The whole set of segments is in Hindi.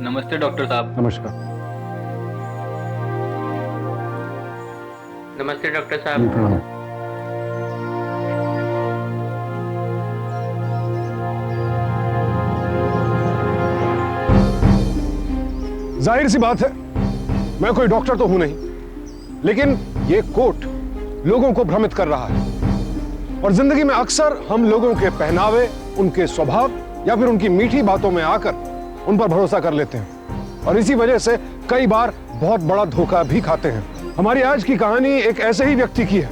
नमस्ते डॉक्टर साहब। नमस्कार। नमस्ते डॉक्टर साहब। प्रणाम। जाहिर सी बात है, मैं कोई डॉक्टर तो हूं नहीं, लेकिन ये कोट लोगों को भ्रमित कर रहा है और जिंदगी में अक्सर हम लोगों के पहनावे, उनके स्वभाव या फिर उनकी मीठी बातों में आकर उन पर भरोसा कर लेते हैं और इसी वजह से कई बार बहुत बड़ा धोखा भी खाते हैं। हमारी आज की कहानी एक ऐसे ही व्यक्ति की है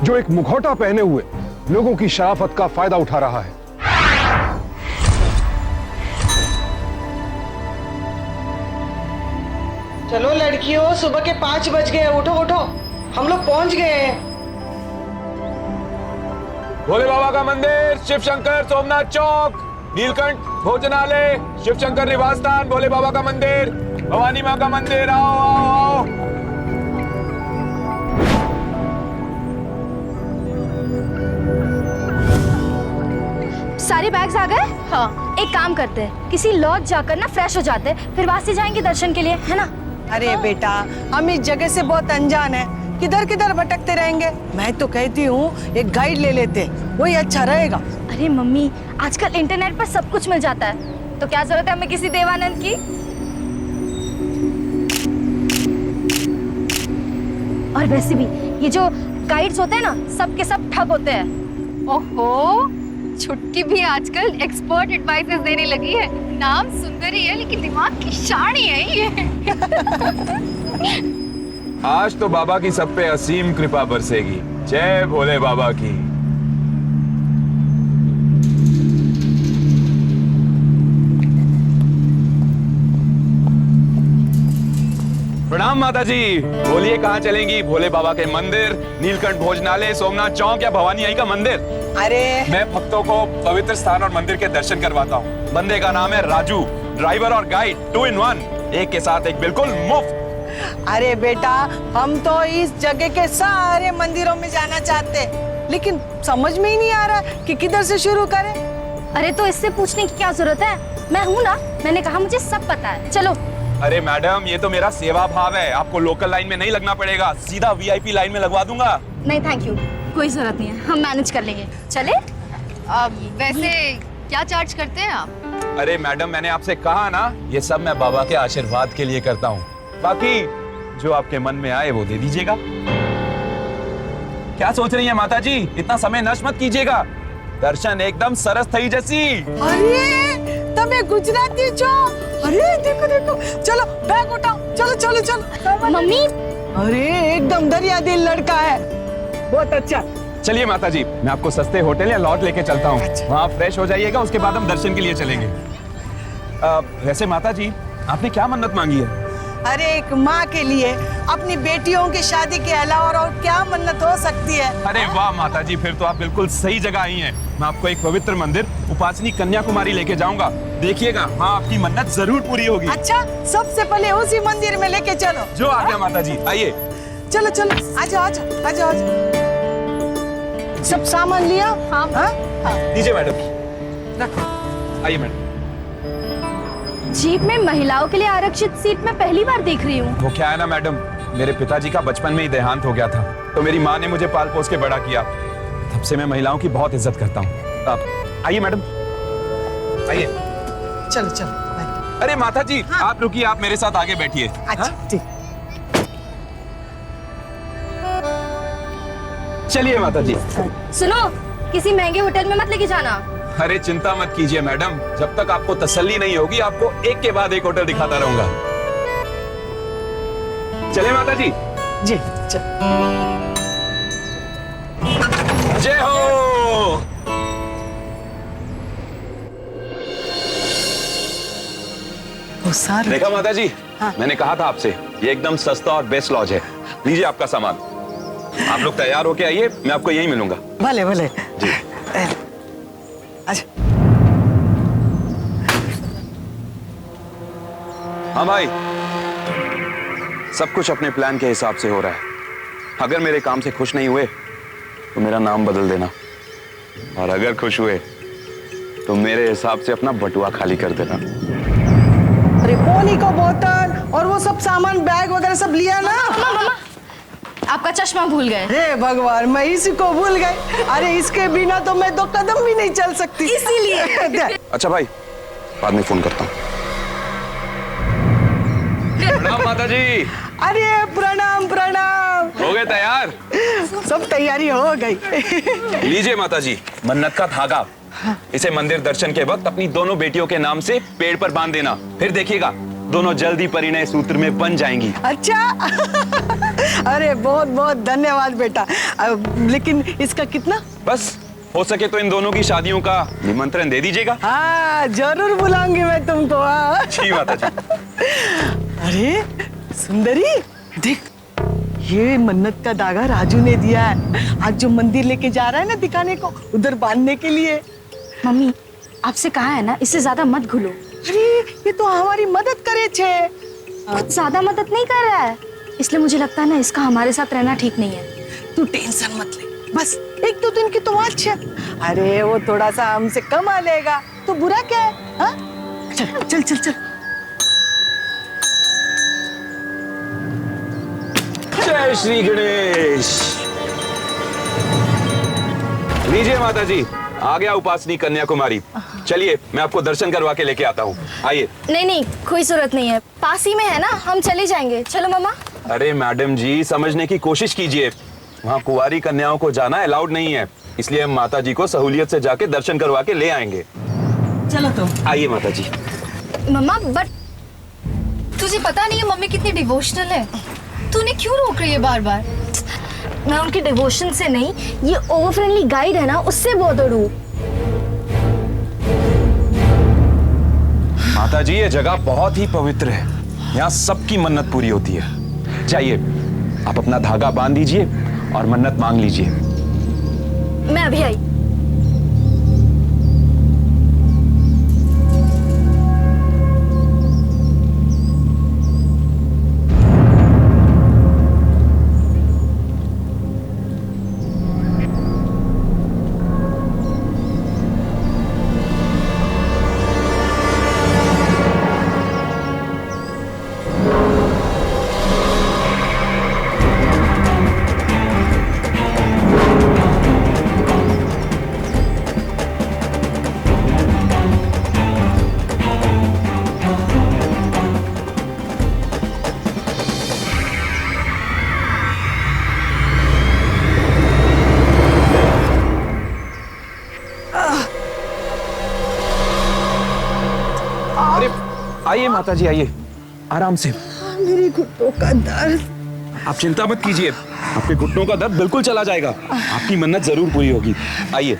जो एक मुखौटा पहने हुए लोगों की शराफत का फायदा उठा रहा है। चलो लड़कियों, सुबह के 5 बज गए, उठो उठो, हम लोग पहुंच गए हैं। भोले बाबा का मंदिर, शिव शंकर सोमनाथ चौक, नीलकंठ भोजनालय, शिव शंकर निवास स्थान, भोले बाबा का मंदिर, भवानी माँ का मंदिर। आओ आओ आओ। सारे बैग्स आ गए? हाँ। एक काम करते हैं, किसी लॉज जाकर ना फ्रेश हो जाते हैं, फिर वहां से जाएंगे दर्शन के लिए, है ना? अरे बेटा, हम इस जगह से बहुत अनजान है, किधर किधर भटकते रहेंगे। मैं तो कहती हूँ एक गाइड ले लेते, वही अच्छा रहेगा। अरे मम्मी, आजकल इंटरनेट पर सब कुछ मिल जाता है, तो क्या जरूरत है हमें किसी देवानंद की? और वैसे भी ये जो गाइड्स होते हैं ना, सब के सब ठग होते हैं। ओहो, छुट्टी भी आजकल एक्सपर्ट एडवाइसेस देने लगी है। नाम सुंदर ही है लेकिन दिमाग की शाणी है ये। आज तो बाबा की सब पे असीम कृपा बरसेगी। जय भोले बाबा की। प्रणाम माता जी। बोलिए कहाँ चलेंगी? भोले बाबा के मंदिर, नीलकंठ भोजनालय, सोमनाथ चौक या भवानी आई का मंदिर? अरे मैं भक्तों को पवित्र स्थान और मंदिर के दर्शन करवाता हूँ। बंदे का नाम है राजू, ड्राइवर और गाइड 2 in 1, एक के साथ एक, बिल्कुल मुफ्त। अरे बेटा, हम तो इस जगह के सारे मंदिरों में जाना चाहते, लेकिन समझ में ही नहीं आ रहा कि किधर से शुरू करें। अरे तो इससे पूछने की क्या जरूरत है, मैं हूँ ना, मैंने कहा मुझे सब पता है, चलो। अरे मैडम, ये तो मेरा सेवा भाव है, आपको लोकल लाइन में नहीं लगना पड़ेगा, सीधा VIP लाइन में लगवा दूंगा। नहीं थैंक यू, कोई जरूरत नहीं है, हम मैनेज कर लेंगे। चले? वैसे क्या चार्ज करते हैं आप? अरे मैडम, मैंने आपसे कहा ना, ये सब मैं बाबा के आशीर्वाद के लिए करता हूँ, बाकी जो आपके मन में आए वो दे दीजिएगा। क्या सोच रही हैं माता जी? इतना समय नष्ट मत कीजिएगा, दर्शन एकदम सरस थई जैसी। अरे तबे गुजराती छो? अरे देखो देखो, चलो बैग उठाओ, चलो चलो चलो। मम्मी, अरे एकदम दरिया दिल लड़का है, बहुत अच्छा। चलिए माता जी, मैं आपको सस्ते होटल या लॉज लेके चलता हूँ, वहाँ फ्रेश हो जाइएगा, उसके बाद हम दर्शन के लिए चलेंगे। वैसे माता जी, आपने क्या मन्नत मांगी है? अरे एक माँ के लिए अपनी बेटियों की शादी के अलावा और क्या मन्नत हो सकती है? अरे वाह माता जी, फिर तो आप बिल्कुल सही जगह आई हैं। मैं आपको एक पवित्र मंदिर उपासनी कन्याकुमारी लेके जाऊंगा, देखिएगा हाँ आपकी मन्नत जरूर पूरी होगी। अच्छा, सबसे पहले उसी मंदिर में लेके चलो। जो आ गया माता जी, आइए। चलो चलो, आजाओ आजाओ आजाओ आजाओ। सब सामान लिया? हाँ हाँ? दीजिए मैडम, आइए मैडम। जीप में महिलाओं के लिए आरक्षित सीट मैं पहली बार देख रही हूँ। वो क्या है ना मैडम, मेरे पिताजी का बचपन में ही देहांत हो गया था, तो मेरी माँ ने मुझे पाल पोस के बड़ा किया, तब से मैं महिलाओं की बहुत इज्जत करता हूँ। आप आइए मैडम, आइए। चलो चलो। अरे माता जी, हाँ। आप रुकिए, आप मेरे साथ आगे बैठिए। अच्छा ठीक। चलिए माता जी। सुनो, किसी महंगे होटल में मत लेके जाना। अरे चिंता मत कीजिए मैडम, जब तक आपको तसल्ली नहीं होगी, आपको एक के बाद एक होटल दिखाता रहूंगा। चले माता जी। जी चल। जय हो। वो सारा देखा माता जी, हाँ। मैंने कहा था आपसे, ये एकदम सस्ता और बेस्ट लॉज है। लीजिए आपका सामान, आप लोग तैयार होके आइए, मैं आपको यहीं मिलूंगा। भले भले जी। अच्छा हाँ भाई, सब कुछ अपने प्लान के हिसाब से हो रहा है। अगर मेरे काम से खुश नहीं हुए तो मेरा नाम बदल देना, और अगर खुश हुए तो मेरे हिसाब से अपना बटुआ खाली कर देना। अरे पानी का बोतल और वो सब सामान, बैग वगैरह सब लिया ना। मम्मा आपका चश्मा भूल गए। हे भगवान, मैं इसी को भूल गई। अरे इसके बिना तो मैं 2 कदम भी नहीं चल सकती, इसीलिए। अच्छा भाई, बाद में फोन करता हूँ। प्रणाम माता जी। अरे प्रणाम प्रणाम। हो गए तैयार? सब तैयारी हो गई। लीजिए माता जी, मन्नत का धागा। इसे मंदिर दर्शन के वक्त अपनी दोनों बेटियों के नाम से पेड़ पर बांध देना, फिर देखिएगा दोनों जल्दी परिणय सूत्र में बन जाएंगी। अच्छा। अरे बहुत बहुत धन्यवाद बेटा। लेकिन इसका कितना? बस हो सके तो इन दोनों की शादियों का निमंत्रण दे दीजिएगा। हाँ जरूर बुलाऊंगी मैं तुमको। हाँ। जी माता जी। अरे सुंदरी देख, ये मन्नत का धागा राजू ने दिया है। आज जो मंदिर लेके जा रहा है ना दिखाने को, उधर बांधने के लिए। मम्मी आपसे कहा है ना, इससे ज्यादा मत घुलो। अरे ये तो हमारी मदद करे छे। कुछ ज्यादा मदद नहीं कर रहा है, इसलिए मुझे लगता है ना इसका हमारे साथ रहना ठीक नहीं है। तू टेंशन मत ले, बस 1-2 दिन की तो बात है। अरे वो थोड़ा सा हमसे कमा लेगा तो बुरा क्या है? हाँ? चल चल चल चल। जय श्री गणेश। लीजिए माता जी, आ गया उपासनी कन्याकुमारी। चलिए मैं आपको दर्शन करवा के लेके आता हूँ, आइए। नहीं कोई जरूरत नहीं है, पास ही में है ना, हम चले जाएंगे। चलो मम्मा। अरे मैडम जी, समझने की कोशिश कीजिए, वहाँ कुंवारी कन्याओं को जाना अलाउड नहीं है, इसलिए हम माता जी को सहूलियत से जाके दर्शन करवा के ले आएंगे। चलो तुम आइए माता जी। मम्मा बट तुझे पता नहीं है मम्मी कितनी डिवोशनल है, तूने क्यों रोक रही है बार बार? मैं उनके डिवोशन से नहीं, ये ओवर फ्रेंडली गाइड है ना, उससे बॉदर्ड हूँ। माता जी ये जगह बहुत ही पवित्र है, यहाँ सबकी मन्नत पूरी होती है। जाइए आप अपना धागा बांध दीजिए और मन्नत मांग लीजिए। मैं अभी आई। आइए माता जी, आइए आराम से। मेरी घुटनों का दर्द। आप चिंता मत कीजिए, आपके घुटनों का दर्द बिल्कुल चला जाएगा, आपकी मन्नत जरूर पूरी होगी। आइए।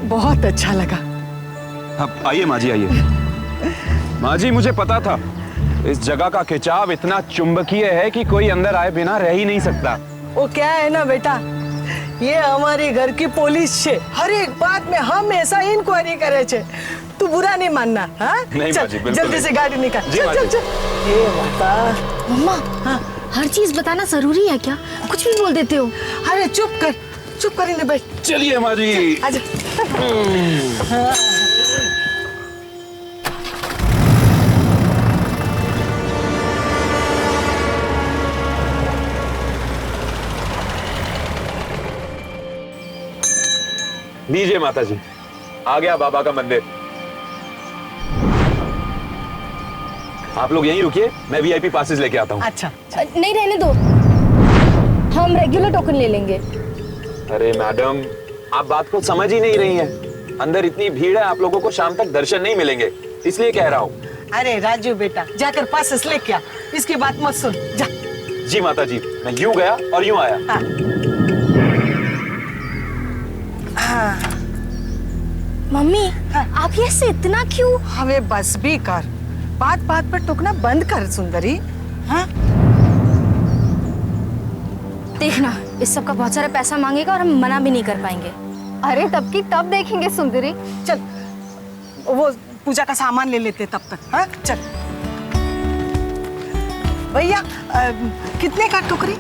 बहुत अच्छा लगा। अब आइए माँ जी, आइए। माँ जी मुझे पता था इस जगह का खिंचाव इतना चुंबकीय है कि कोई अंदर आए बिना रह ही नहीं सकता। वो क्या है ना बेटा, ये हमारे घर की पुलिस छे, हर एक बात में हम ऐसा इंक्वायरी करे छे। तू बुरा नहीं मानना। हाँ नहीं चल, माँ जी, बिल्कुल जल्दी नहीं। से गाड़ी निकाल। जी चल माँ चल जी। चल। ये माता। मम्मा हाँ हर चीज बताना जरूरी है क्या? कुछ भी बोल देते हो। अरे चुप कर इन्हें बैठ। चलिए माँ जी। आजा। लीजिए माता जी, आ गया बाबा का मंदिर। आप लोग यहीं रुकिए, मैं वीआईपी पासेस लेके आता हूँ। अच्छा नहीं रहने दो, हम रेगुलर टोकन ले लेंगे। अरे मैडम, आप बात को समझ ही नहीं रही हैं। अंदर इतनी भीड़ है, आप लोगों को शाम तक दर्शन नहीं मिलेंगे, इसलिए कह रहा हूँ। अरे राजू बेटा, जाकर पासेस लेके आ, इसकी बात मत सुन, जा। जी माता जी, मैं यूं गया और यूं आया। मम्मी आप ये से इतना क्यों? हमें बस भी कर, बात बात पर टोकना बंद कर सुंदरी। हाँ देखना, इस सब का बहुत सारा पैसा मांगेगा और हम मना भी नहीं कर पाएंगे। अरे तब की तब देखेंगे सुंदरी। चल, वो पूजा का सामान ले लेते तब तक। हाँ चल भैया, कितने का टोकरी?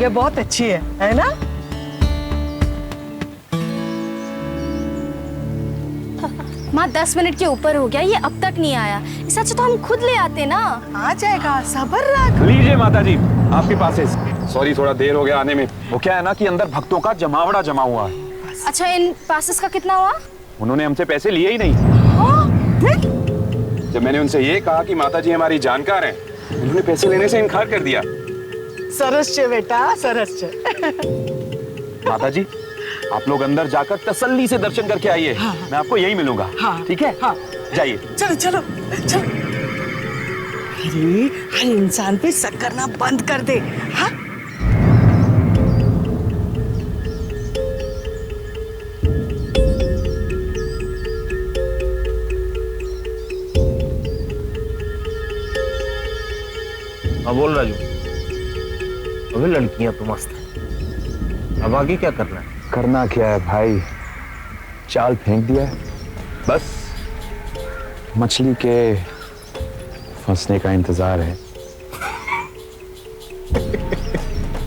ये बहुत अच्छी है ना? माँ 10 मिनट के ऊपर हो गया, ये अब तक नहीं आया। इससे अच्छा तो हम खुद ले आते ना। आ जाएगा, सब्र रख। लीजिए माता जी, आपके पासेस। सॉरी थोड़ा देर हो गया आने में। वो क्या है ना कि अंदर भक्तों का जमावड़ा जमा हुआ है। अच्छा, इन पासेस का कितना हुआ? उन्होंने हमसे पैसे लिए ही नहीं। हाँ, देख। जब मैंने उनसे ये कहा कि माता जी हमारी जानकार हैं, उन्होंने पैसे लेने से इनकार कर दिया। सरस छे बेटा, सरस छे। माता जी, आप लोग अंदर जाकर तसल्ली से दर्शन करके आइए। हाँ। मैं आपको यहीं मिलूंगा। हाँ। ठीक है? हाँ। जाइए। चलो चलो चलो। अरे हर इंसान पे शक करना बंद कर दे। हाँ? हाँ बोल राजू। अबे लड़कियां तो मस्त है, अब आगे क्या करना है? करना क्या है भाई, चाल फेंक दिया है, बस मछली के फंसने का इंतजार है।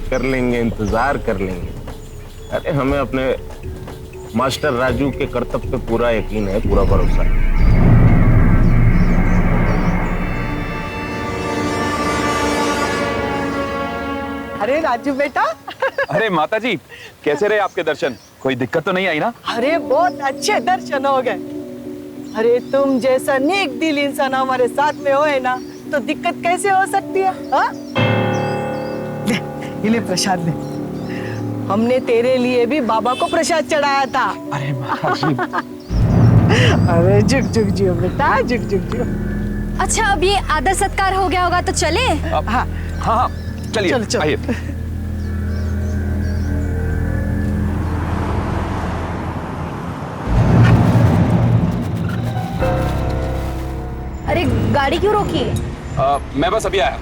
कर लेंगे, इंतजार कर लेंगे। अरे हमें अपने मास्टर राजू के कर्तव्य पे पूरा यकीन है, पूरा भरोसा है। अरे राजू बेटा। अरे माता जी, कैसे रहे आपके दर्शन? कोई दिक्कत तो नहीं आई ना? अरे बहुत अच्छे दर्शन हो गए। अरे तुम जैसा नेक दिल इंसान हमारे साथ में होए ना, तो दिक्कत कैसे हो सकती है? हाँ? ले, ये ले प्रसाद ले। हमने तेरे लिए भी बाबा को प्रसाद चढ़ाया था। अरे माता जी। अरे झुक झुक जियो बेटा, झुक झुक जियो। अच्छा, अब ये आदर सत्कार हो गया होगा तो चले? हाँ हाँ, चलिए चलो, चलो। आइए। अरे गाड़ी क्यों रोकी? मैं बस अभी आया।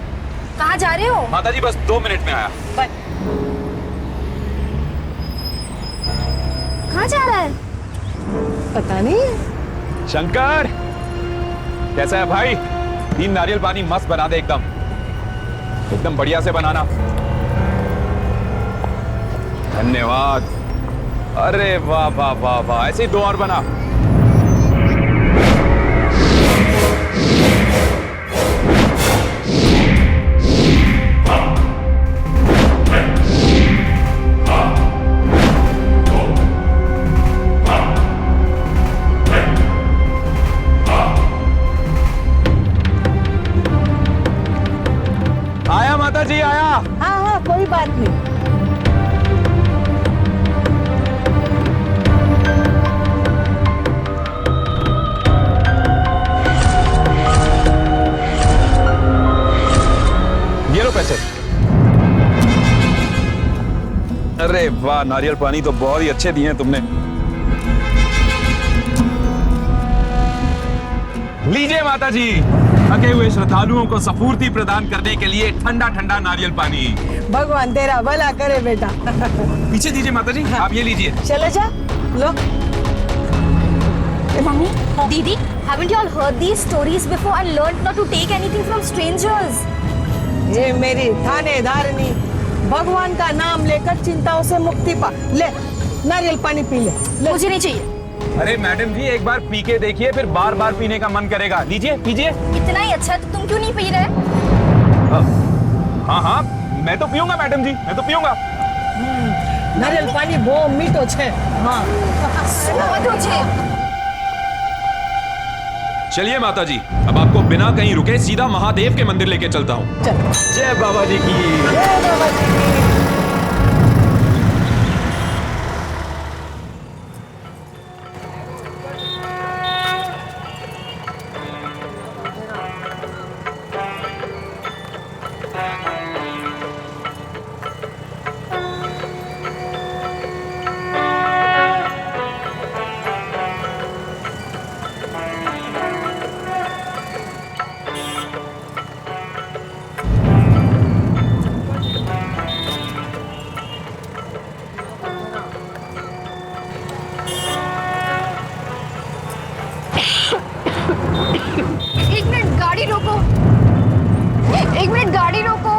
कहाँ जा रहे हो? माता जी बस 2 मिनट में आया। कहाँ जा रहा है? पता नहीं। शंकर, कैसा है भाई? 3 नारियल पानी मस्त बना दे, एकदम एकदम बढ़िया से बनाना। धन्यवाद। अरे वाह वाह वाह वाह, ऐसे ही 2 और बना। आया माता जी, आया। हाँ हाँ, कोई बात नहीं। ये लो पैसे। अरे वाह, नारियल पानी तो बहुत ही अच्छे दिए हैं तुमने। लीजिए माता जी, थके हुए श्रद्धालुओं को सफूर्ती प्रदान करने के लिए ठंडा ठंडा नारियल पानी। भगवान तेरा भला करे बेटा। पीछे दीजिए माता जी, आप ये लीजिए। चले जा, लो। मम्मी, दीदी, haven't you all heard these stories before and learned not to take anything from strangers? ये मेरी थानेदारनी, भगवान का नाम लेकर चिंताओं से मुक्ति पा। ले, नारियल पानी पी ले। मुझे नहीं चाहिए। अरे मैडम जी, एक बार पी के देखिए, फिर बार बार पीने का मन करेगा। लीजिए, पीजिए। इतना ही अच्छा है तो तुम क्यों नहीं पी रहे? हाँ हाँ, मैं तो पीऊंगा मैडम जी, मैं तो पीऊंगा। नारियल पानी बहुत मीठो छे। हाँ। चलिए माता जी, अब आपको बिना कहीं रुके सीधा महादेव के मंदिर लेके चलता हूँ। चल। जय बाबा जी की। जय बाबा जी की। एक मिनट, गाड़ी रोको। एक मिनट, गाड़ी रोको।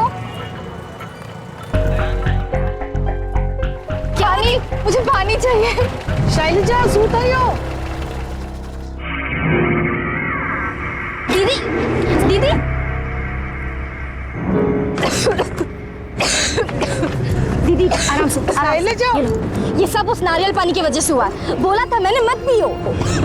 पानी चाहिए। शैलजा सूतायो। दीदी दीदी दीदी आराम से शैलजा। ये लो, ये सब उस नारियल पानी की वजह से हुआ है। बोला था मैंने मत पियो।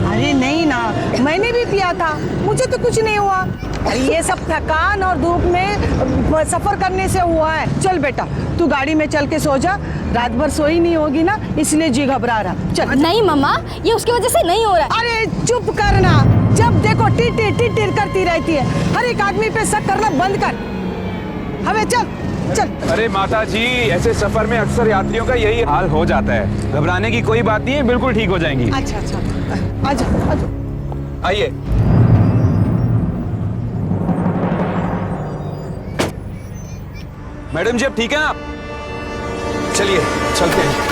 अरे नहीं ना, मैंने भी पिया था, मुझे तो कुछ नहीं हुआ। ये सब थकान और धूप में सफर करने से हुआ है। चल बेटा, तू गाड़ी में चल के सो जा, रात भर सोई नहीं होगी ना, इसलिए जी घबरा रहा। चल। नहीं मम्मा, ये उसकी वजह से नहीं हो रहा है। अरे चुप करना, जब देखो टिटिर टिटिर करती रहती है। हर एक आदमी पे शक करना बंद कर। हमें चल चल। अरे माता जी, ऐसे सफर में अक्सर यात्रियों का यही हाल हो जाता है। घबराने की कोई बात नहीं है, बिल्कुल ठीक हो जाएंगी। अच्छा अच्छा, आजा आजा। आइए। मैडम जी, अब ठीक है आप? चलिए चलते हैं।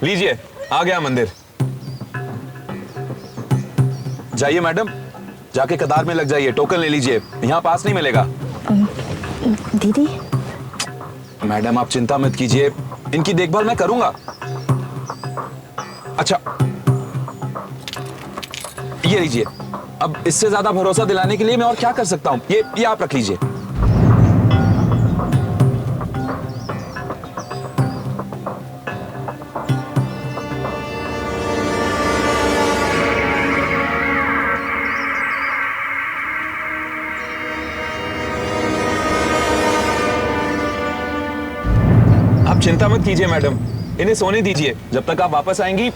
लीजिए, आ गया मंदिर। जाइए मैडम, जाके कतार में लग जाइए, टोकन ले लीजिए, यहाँ पास नहीं मिलेगा। दीदी मैडम आप चिंता मत कीजिए, इनकी देखभाल मैं करूंगा। अच्छा ये लीजिए। अब इससे ज्यादा भरोसा दिलाने के लिए मैं और क्या कर सकता हूँ? ये आप रख लीजिए। आप चिंता मत कीजिए मैडम, इन्हें सोने दीजिए। जब तक आप वापस आएंगी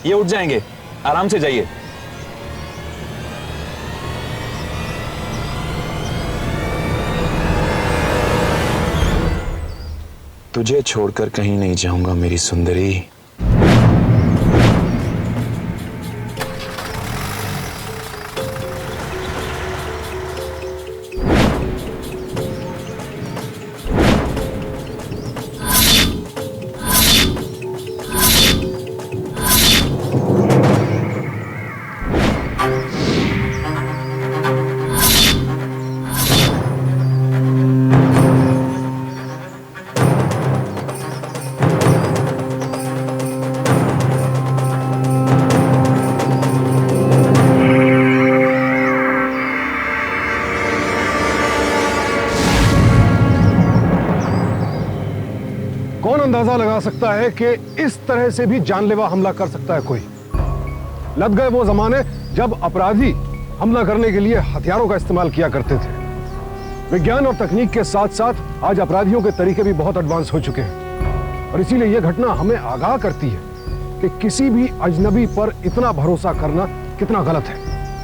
ये उठ जाएंगे। आराम से जाइए। तुझे छोड़कर कहीं नहीं जाऊंगा मेरी सुंदरी। कौन अंदाजा लगा सकता है कि इस तरह से भी जानलेवा हमला कर सकता है कोई? लग गए वो जमाने जब अपराधी हमला करने के लिए हथियारों का इस्तेमाल किया करते थे। विज्ञान और तकनीक के साथ साथ आज अपराधियों के तरीके भी बहुत एडवांस हो चुके हैं और इसीलिए यह घटना हमें आगाह करती है कि किसी भी अजनबी पर इतना भरोसा करना कितना गलत है।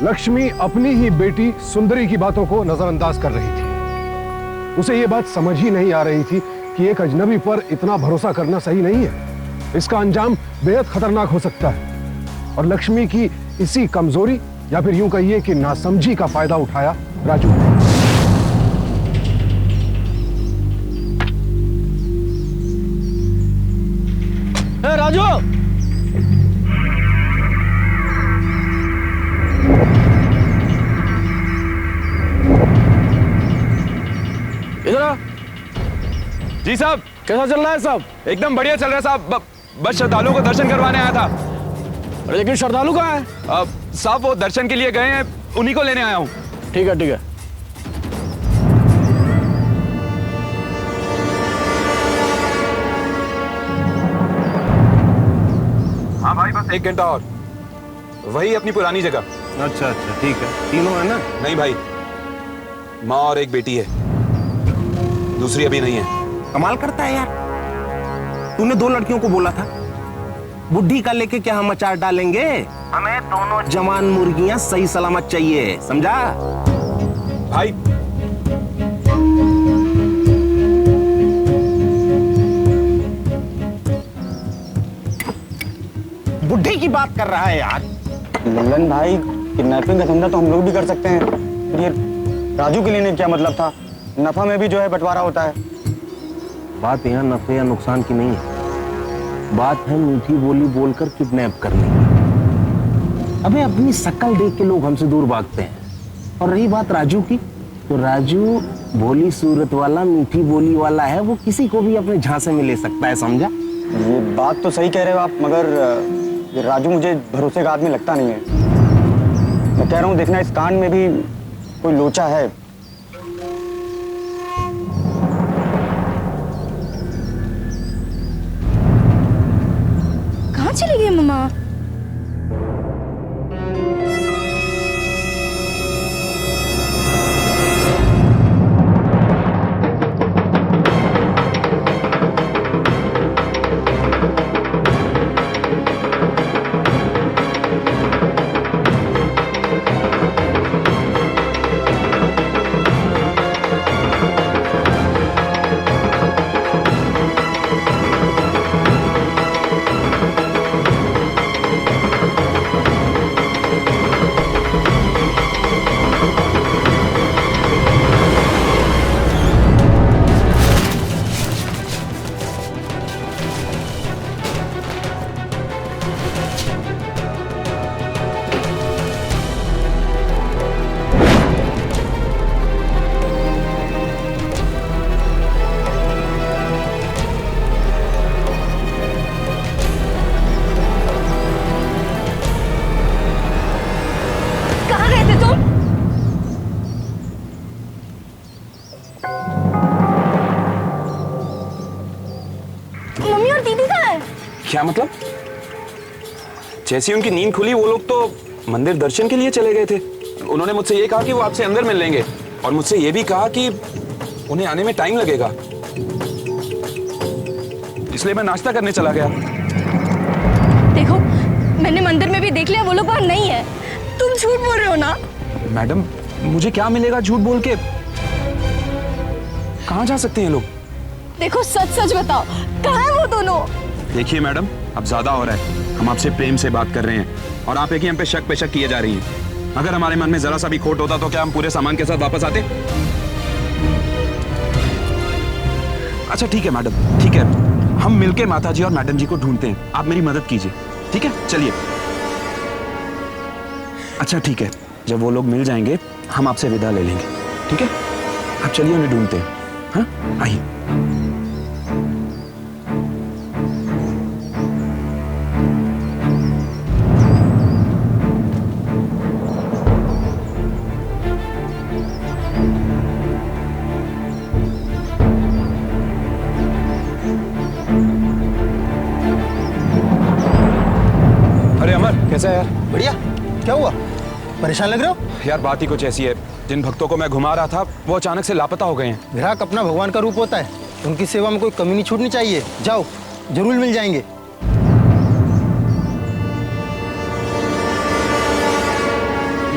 लक्ष्मी अपनी ही बेटी सुंदरी की बातों को नजरअंदाज कर रही थी। उसे यह बात समझ ही नहीं आ रही थी कि एक अजनबी पर इतना भरोसा करना सही नहीं है। इसका अंजाम बेहद खतरनाक हो सकता है और लक्ष्मी की इसी कमजोरी या फिर यूं कहिए कि नासमझी का फायदा उठाया राजू। राजू, इधर आ। जी साहब। कैसा चल रहा है सब? एकदम बढ़िया चल रहा है साहब। बस श्रद्धालुओं को दर्शन करवाने आया था। अरे लेकिन श्रद्धालु कहाँ है? साहब वो दर्शन के लिए गए हैं, उन्हीं को लेने आया हूँ। ठीक है ठीक है। हाँ भाई, बस 1 घंटा और। वही अपनी पुरानी जगह। अच्छा अच्छा ठीक है। तीनों है ना? नहीं भाई, माँ और एक बेटी है, दूसरी अभी नहीं है। कमाल करता है यार। तूने 2 लड़कियों को बोला था, बुढ़ी का लेके क्या हम अचार डालेंगे? हमें दोनों जवान मुर्गियां सही सलामत चाहिए, समझा? भाई बुढ़ी की बात कर रहा है यार। ललन भाई, किडनैपिंग का धंधा तो हम लोग भी कर सकते हैं। फिर ये राजू के लेने क्या मतलब था? नफा में भी जो है बंटवारा होता है। बात यहाँ नफे या नुकसान की नहीं है, बात है मीठी बोली बोलकर किडनैप करने की। अबे अपनी शक्ल देख के लोग हमसे दूर भागते हैं। और रही बात राजू की, तो राजू भोली सूरत वाला, मीठी बोली वाला है, वो किसी को भी अपने झांसे में ले सकता है, समझा? ये बात तो सही कह रहे हो आप, मगर ये राजू मुझे भरोसे का आदमी लगता नहीं है। मैं कह रहा हूँ देखना इस कांड में भी कोई लोचा है। कहाँ चली गई मम्मा? मम्मी और दीदी कहाँ है? क्या मतलब? जैसी उनकी नींद खुली वो लोग तो मंदिर दर्शन के लिए चले गए थे। उन्होंने मुझसे ये कहा कि वो आपसे अंदर मिल लेंगे और मुझसे ये भी कहा कि उन्हें आने में टाइम लगेगा, इसलिए मैं नाश्ता करने चला गया। देखो, मैंने मंदिर में भी देख लिया, वो लोग वहाँ नहीं है। तुम झूठ बोल रहे हो ना? मैडम, मुझे क्या मिलेगा झूठ बोल के? कहाँ जा सकते हैं लोग? देखो, सच सच बताओ, कहाँ है वो दोनों? देखिए मैडम, अब ज्यादा हो रहा है। हम आपसे प्रेम से बात कर रहे हैं और आप एक ही हम पे शक किए जा रही हैं। अगर हमारे मन में जरा सा भी खोट होता तो क्या हम पूरे सामान के साथ वापस आते? अच्छा ठीक है मैडम, ठीक है, हम मिलके माताजी और मैडम जी को ढूंढते हैं। आप मेरी मदद कीजिए, ठीक है? चलिए। अच्छा ठीक है, जब वो लोग मिल जाएंगे हम आपसे विदा ले लेंगे, ठीक है? आप चलिए, उन्हें ढूंढते हैं। हाँ, आइए। अरे अमर, कैसा है यार? बढ़िया। क्या हुआ, परेशान लग रहे हो? यार बात ही कुछ ऐसी है, जिन भक्तों को मैं घुमा रहा था वो अचानक से लापता हो गए हैं। ग्राहक अपना भगवान का रूप होता है, उनकी सेवा में कोई कमी नहीं छूटनी चाहिए। जाओ, जरूर मिल जाएंगे।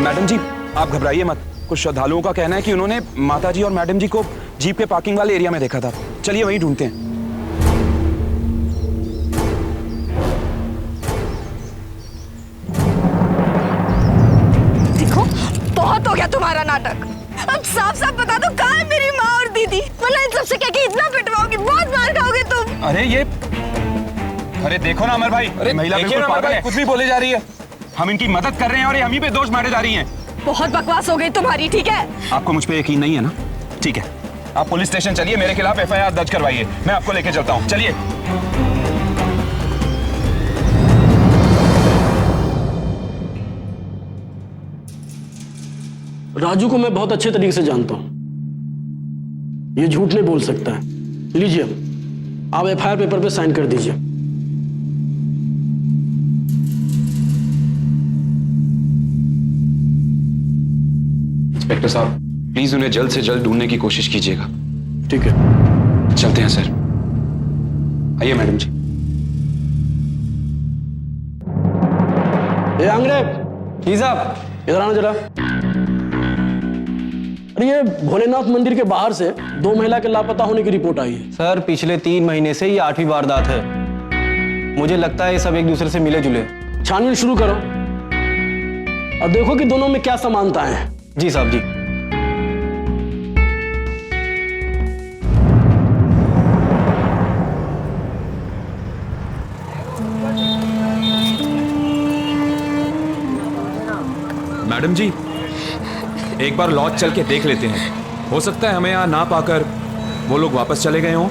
मैडम जी, आप घबराइए मत। कुछ श्रद्धालुओं का कहना है कि उन्होंने माताजी और मैडम जी को जीप के पार्किंग वाले एरिया में देखा था। चलिए वहीं ढूंढते हैं। बहुत हो गया तुम्हारा नाटक। अब साफ साफ बता दो, कहाँ है मेरी माँ और दीदी? वरना इन सबसे कह के इतना पिटवाओगे, बहुत मार खाओगे तुम। अरे देखो ना अमर भाई, अरे महिला बिल्कुल पागल है, कुछ भी बोले जा रही है। हम इनकी मदद कर रहे हैं और ये हम ही पे दोष मारे जा रही हैं। बहुत बकवास हो गई तुम्हारी, ठीक है? आपको मुझ पे यकीन नहीं है ना? ठीक है, आप पुलिस स्टेशन चलिए, मेरे खिलाफ FIR दर्ज करवाइए, मैं आपको लेके चलता हूँ। चलिए। राजू को मैं बहुत अच्छे तरीके से जानता हूं, ये झूठ नहीं बोल सकता है। लीजिए, आप FIR पेपर पे साइन कर दीजिए। इंस्पेक्टर साहब, प्लीज उन्हें जल्द से जल्द ढूंढने की कोशिश कीजिएगा। ठीक है, चलते हैं सर। आइए मैडम जी। ये आंगरे, जी साहब। इधर आना जरा। अरे ये भोलेनाथ मंदिर के बाहर से 2 महिला के लापता होने की रिपोर्ट आई है। सर, पिछले 3 महीने से ये 8वीं वारदात है। मुझे लगता है ये सब एक दूसरे से मिले जुले। छानबीन शुरू करो। और देखो कि दोनों में क्या समानताएं हैं। जी साहब जी। मैडम जी, एक बार लॉज चल के देख लेते हैं। हो सकता है हमें यहाँ ना पाकर वो लोग वापस चले गए हों।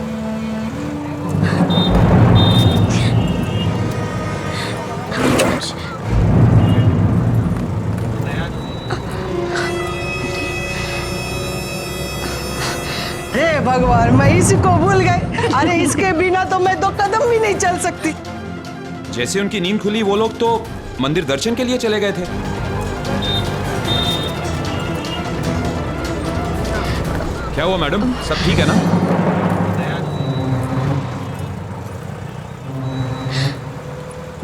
हे भगवान, मैं इसको भूल गई। अरे इसके बिना तो मैं 2 कदम भी नहीं चल सकती। जैसे उनकी नींद खुली वो लोग तो मंदिर दर्शन के लिए चले गए थे। क्या हुआ मैडम, सब ठीक है ना?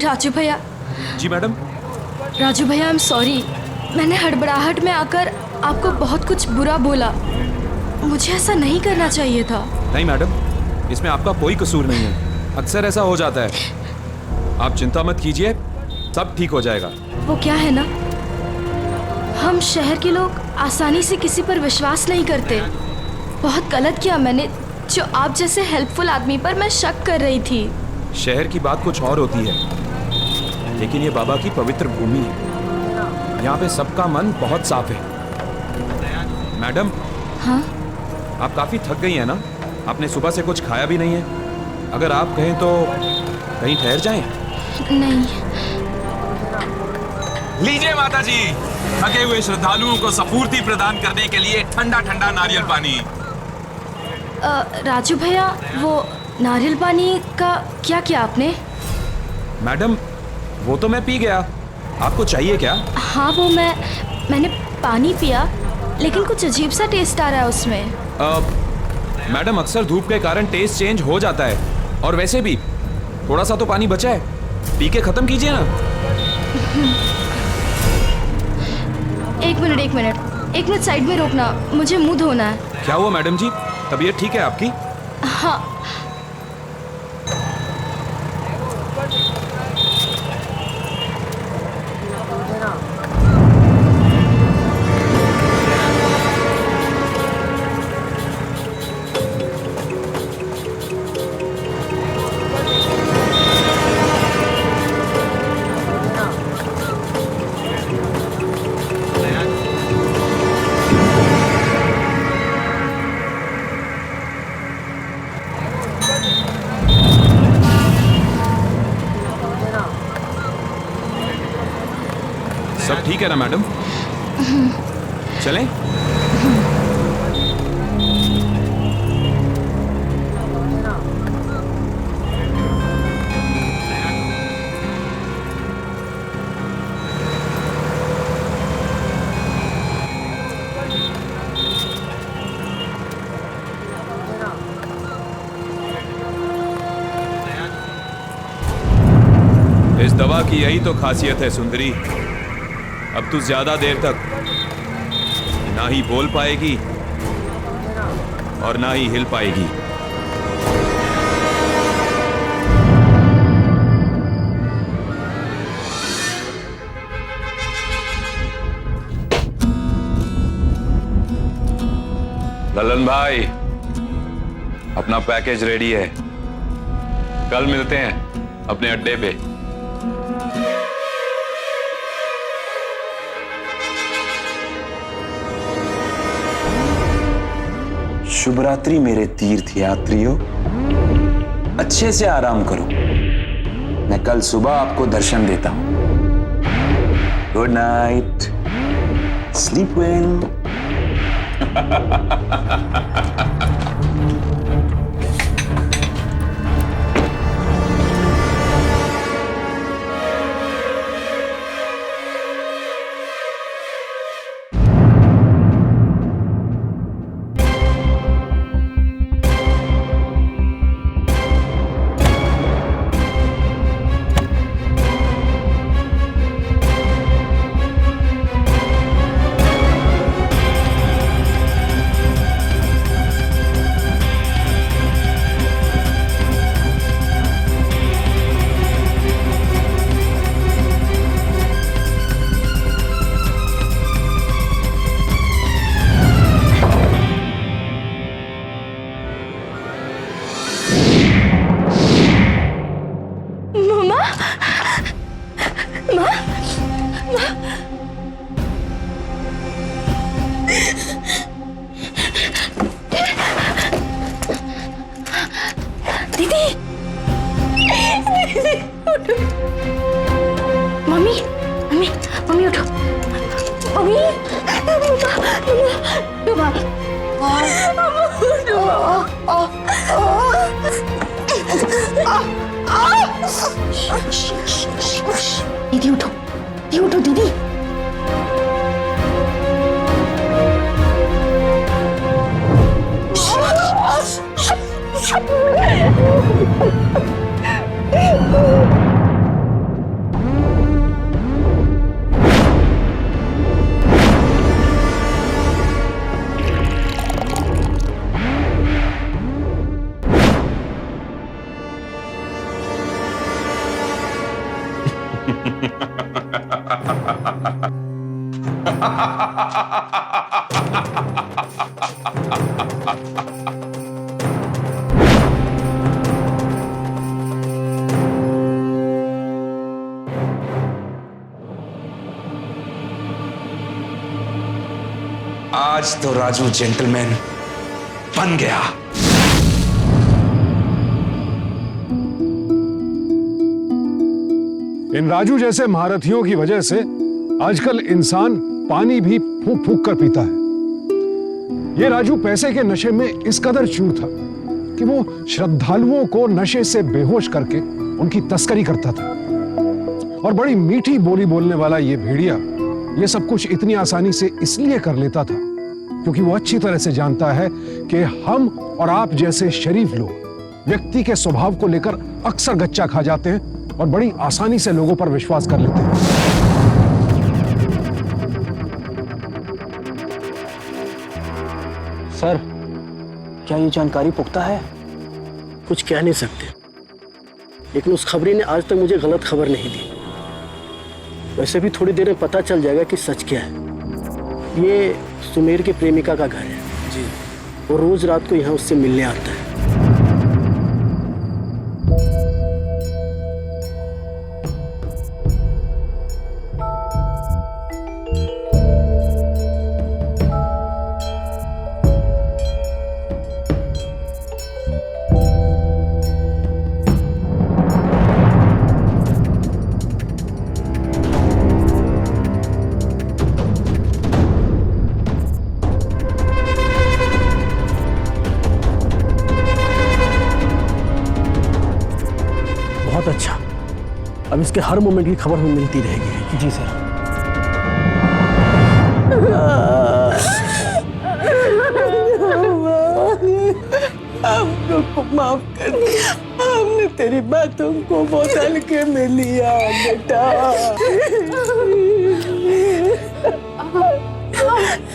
राजू भैया। जी मैडम। राजू भैया, आई एम सॉरी। मैंने हड़बड़ाहट में आकर आपको बहुत कुछ बुरा बोला। मुझे ऐसा नहीं करना चाहिए था। नहीं मैडम, इसमें आपका कोई कसूर नहीं है। अक्सर ऐसा हो जाता है। आप चिंता मत कीजिए, सब ठीक हो जाएगा। वो क्या है ना, हम शहर के लोग आसानी से किसी पर विश्वास नहीं करते। बहुत गलत किया मैंने, जो आप जैसे हेल्पफुल आदमी पर मैं शक कर रही थी। शहर की बात कुछ और होती है, लेकिन ये बाबा की पवित्र भूमि है। यहाँ पे सबका मन बहुत साफ है। मैडम। हाँ? आप काफी थक गई हैं ना? आपने सुबह से कुछ खाया भी नहीं है। अगर आप कहें तो कहीं ठहर जाएं? नहीं। लीजिए माता जी, थके हुए श्रद्धालुओं को सपूर्ति प्रदान करने के लिए ठंडा ठंडा नारियल पानी। राजू भैया, वो नारियल पानी का क्या किया आपने? मैडम, वो तो मैं पी गया। आपको चाहिए क्या? हाँ, वो मैंने पानी पिया, लेकिन कुछ अजीब सा टेस्ट आ रहा है उसमें। मैडम, अक्सर धूप के कारण टेस्ट चेंज हो जाता है। और वैसे भी थोड़ा सा तो पानी बचा है, पी के खत्म कीजिए ना। एक मिनट साइड में रोकना, मुझे मुंह धोना है। क्या हुआ मैडम जी, तबीयत ठीक है आपकी? हाँ। सब ठीक है ना मैडम? चलें? इस दवा की यही तो खासियत है सुंदरी। अब तू ज्यादा देर तक ना ही बोल पाएगी और ना ही हिल पाएगी। ललन भाई, अपना पैकेज रेडी है। कल मिलते हैं अपने अड्डे पे। शुभ रात्रि मेरे तीर्थ यात्रियों, अच्छे से आराम करो। मैं कल सुबह आपको दर्शन देता हूं। Good night, sleep well. दीदी मम्मी मम्मी मम्मी उठो मम्मी दीदी उठो दीदी आज तो राजू जेंटलमैन बन गया। इन राजू जैसे महारथियों की वजह से आजकल इंसान पानी भी फूंक फूंक कर पीता है। ये राजू पैसे के नशे में इस कदर चूर था कि वो श्रद्धालुओं को नशे से बेहोश करके उनकी तस्करी करता था। और बड़ी मीठी बोली बोलने वाला ये भेड़िया ये सब कुछ इतनी आसानी से इसलिए कर लेता था क्योंकि वो अच्छी तरह से जानता है कि हम और आप जैसे शरीफ लोग व्यक्ति के स्वभाव को लेकर अक्सर गच्चा खा जाते हैं और बड़ी आसानी से लोगों पर विश्वास कर लेते हैं। सर, क्या ये जानकारी पुख्ता है? कुछ कह नहीं सकते, लेकिन उस खबरी ने आज तक मुझे गलत खबर नहीं दी। वैसे भी थोड़ी देर में पता चल जाएगा कि सच क्या है। ये सुमेर की प्रेमिका का घर है जी। वो रोज रात को यहाँ उससे मिलने आता है। बहुत अच्छा, अब इसके हर मोमेंट की खबर हमें मिलती रहेगी। जी सर। हमको माफ कर दे, हमने तेरी बातों को बहुत हल्के में लिया बेटा।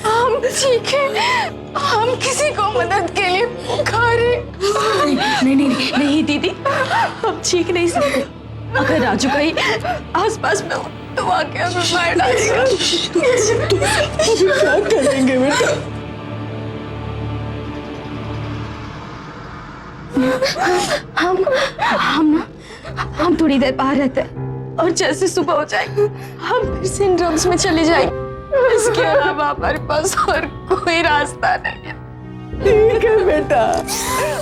हम ठीक है, हम किसी को मदद के लिए पुकारे। नहीं दीदी, हम ठीक नहीं सकते। अगर राजू कहीं आसपास में हो तो आके हमें मार डालेगा। क्या करेंगे बेटा? हम थोड़ी देर बाहर रहते हैं और जैसे सुबह हो जाएगी हम फिर से इन ड्रम्स में चले जाएंगे। इसके अलावा हमारे पास और कोई रास्ता नहीं है। ठीक है बेटा,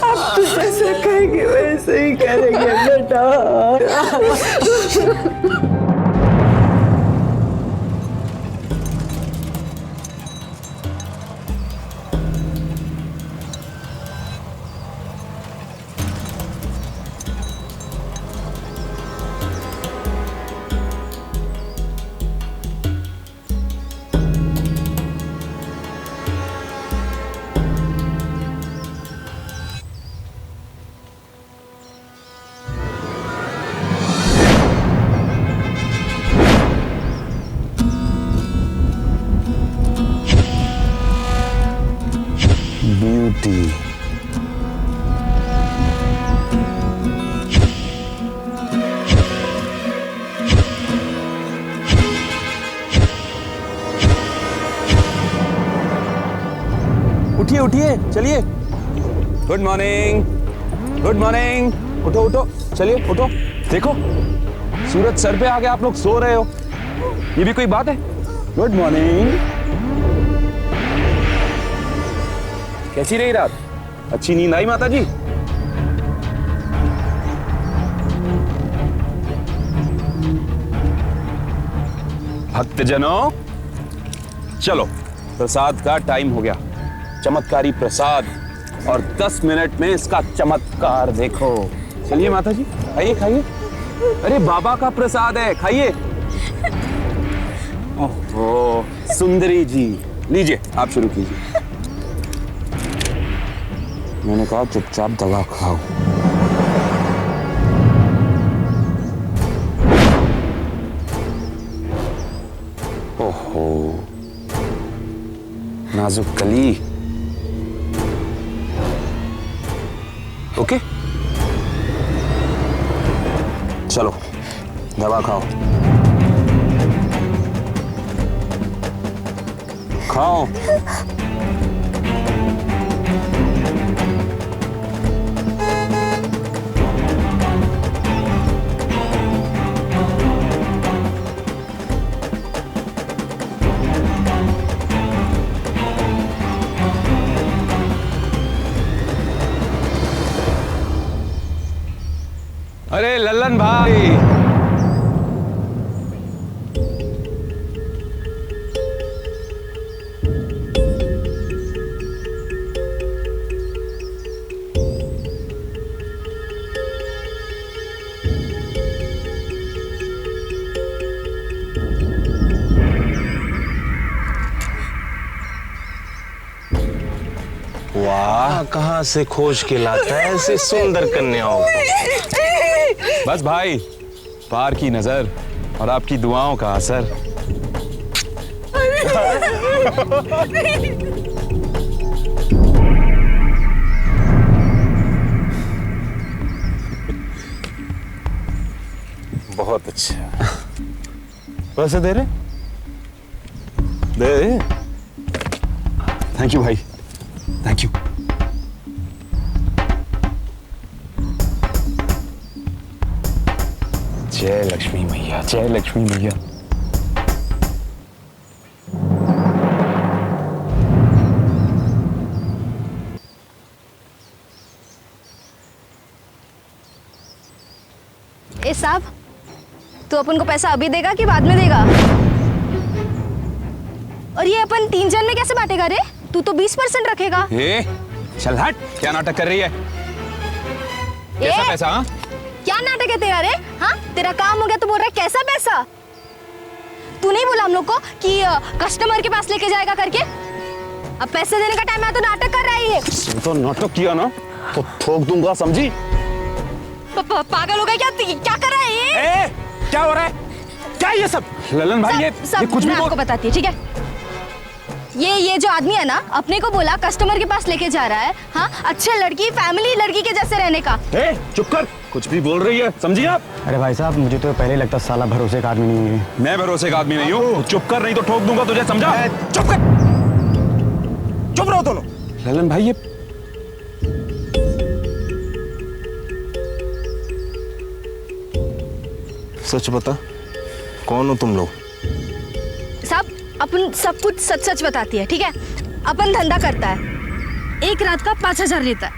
अब तो जैसे कहेंगे वैसे ही करेंगे बेटा। ब्यूटी, उठिए उठिए, चलिए। Good morning, good morning. उठो उठो, चलिए उठो। देखो सूरज सर पे आके आप लोग सो रहे हो, ये भी कोई बात है? Good morning. कैसी रही रात? अच्छी नींद आई माता जी? भक्तजनों, चलो प्रसाद का टाइम हो गया। चमत्कारी प्रसाद, और 10 मिनट में इसका चमत्कार देखो। चलिए माता जी, खाइए खाइए। अरे बाबा का प्रसाद है, खाइए। ओहो, सुंदरी जी, लीजिए आप शुरू कीजिए। मैंने कहा चुपचाप दवा खाओ। ओहो, नाजुक कली। ओके, चलो दवा खाओ। खाओ। अरे लल्लन भाई, वाह, कहाँ से खोज के लाता है ऐसे सुंदर कन्याओं को। बस भाई, पार की नजर और आपकी दुआओं का असर। बहुत अच्छा। पैसे दे रहे? दे। थैंक यू भाई, थैंक यू। जय लक्ष्मी मैया, जय लक्ष्मी मैया। ए साहब, तू अपन को पैसा अभी देगा कि बाद में देगा? और ये अपन 3 जन में कैसे बांटेगा रे? तू तो 20% रखेगा। चल हट, क्या नाटक कर रही है? कैसा पैसा? हाँ, क्या नाटक है तेरा रे? हाँ, तेरा काम हो गया तो बोल रहा है कैसा पैसा? तू नहीं बोला हम लोग को कि कस्टमर के पास लेके जाएगा करके? अब पैसे देने का टाइम है तो नाटक कर रहा है ये। तो नाटक किया ना तो ठोक दूंगा, समझी? पागल हो गया क्या? क्या कर रहा है ये? क्या हो रहा है? क्या ये सब? ललन भाई, ये कुछ भी मैं आपको बताती है, ठीक है? ये जो आदमी है ना, अपने को बोला कस्टमर के पास लेके जा रहा है। हाँ, अच्छे लड़की, फैमिली लड़की के जैसे रहने का। चुप कर, कुछ भी बोल रही है, समझी आप? अरे भाई साहब, मुझे तो पहले लगता साला भरोसे का आदमी नहीं है। मैं भरोसे का आदमी नहीं हूँ। चुप कर, नहीं तो ठोक दूंगा तुझे, समझा? चुप कर, चुप रहो दोनों। ललन भाई, ये सच बता, कौन हो तुम लोग? साहब, अपन सब कुछ सच सच बताती है, ठीक है? अपन धंधा करता है, एक रात का 5000 लेता है,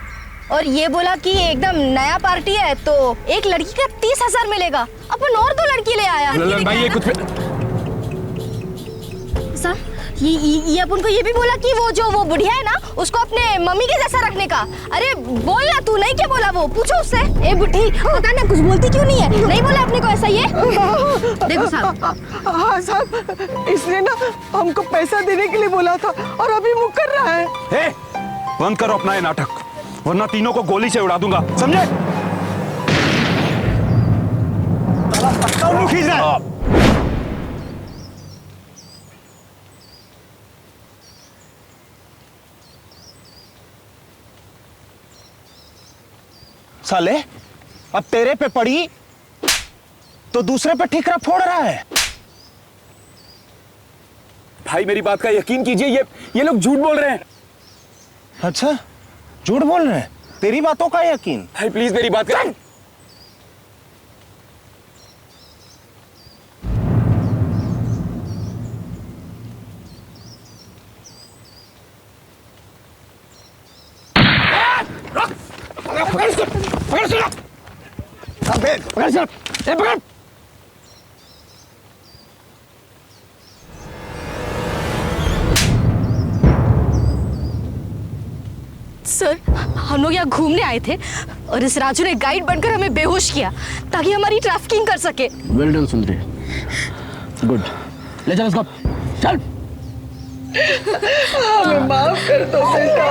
और ये बोला कि एकदम नया पार्टी है तो एक लड़की का 30,000 मिलेगा। अपन और 2 लड़की ले आया। ललन भाई, ये कुछ साहब, ये अपन को ये भी बोला कि वो बुढ़िया है ना, उसको अपने मम्मी के जैसा रखने का। अरे बोल ना, तू नहीं क्या बोला? वो पूछो उससे। ए बुढ़ी, पता ना कुछ बोलती क्यों नहीं है? नहीं बोला अपने को ऐसा ये? देखो साहब। हाँ साहब, इसने ना हमको पैसा देने के लिए बोला था और अभी मुकर रहा है। बंद करो अपना ये नाटक, वरना तीनों को गोली से उड़ा दूंगा, समझे? खींच रहा है। साले, अब तेरे पे पड़ी तो दूसरे पे ठीकरा फोड़ रहा है। भाई मेरी बात का यकीन कीजिए, ये लोग झूठ बोल रहे हैं। अच्छा, झूठ बोल रहे हैं? तेरी बातों का यकीन? भाई प्लीज मेरी बात कर। सर, हम लोग यहाँ घूमने आए थे और इस राजू ने गाइड बनकर हमें बेहोश किया ताकि हमारी ट्रैफिकिंग कर सके। वेल डन सुंदरी, गुड। ले चल इसको, चल। हमें माफ कर दो बेटा।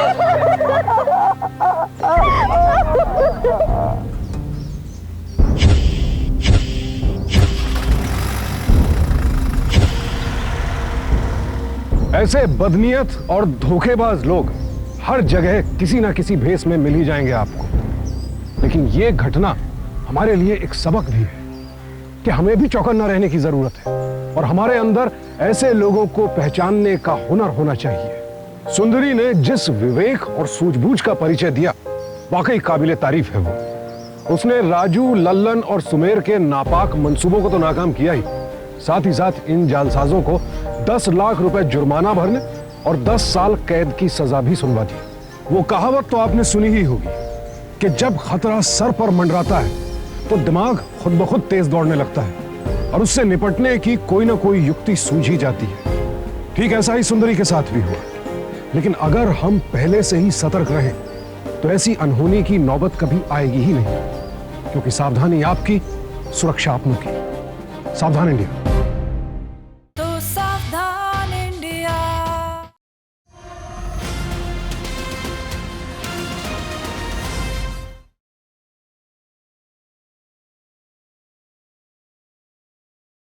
ऐसे बदनीयत और धोखेबाज लोग हर जगह किसी ना किसी भेष में मिल ही जाएंगे आपको। लेकिन ये घटना हमारे लिए एक सबक भी है कि हमें भी चौकन्ना रहने की जरूरत है और हमारे अंदर ऐसे लोगों को पहचानने का हुनर होना चाहिए। सुंदरी ने जिस विवेक और सूझबूझ का परिचय दिया, वाकई काबिले तारीफ है वो। उसने राजू, लल्लन और सुमेर के नापाक मंसूबों को तो नाकाम किया ही, साथ ही साथ इन जालसाजों को 10 लाख रुपए जुर्माना भरने और 10 साल कैद की सजा भी सुनवा दी। वो कहावत तो आपने सुनी ही होगी कि जब खतरा सर पर मंडराता है तो दिमाग खुद ब खुद तेज दौड़ने लगता है और उससे निपटने की कोई ना कोई युक्ति सूझ ही जाती है। ठीक ऐसा ही सुंदरी के साथ भी हुआ। लेकिन अगर हम पहले से ही सतर्क रहें तो ऐसी अनहोनी की नौबत कभी आएगी ही नहीं, क्योंकि सावधानी आपकी, सुरक्षा अपनों की। सावधान इंडिया।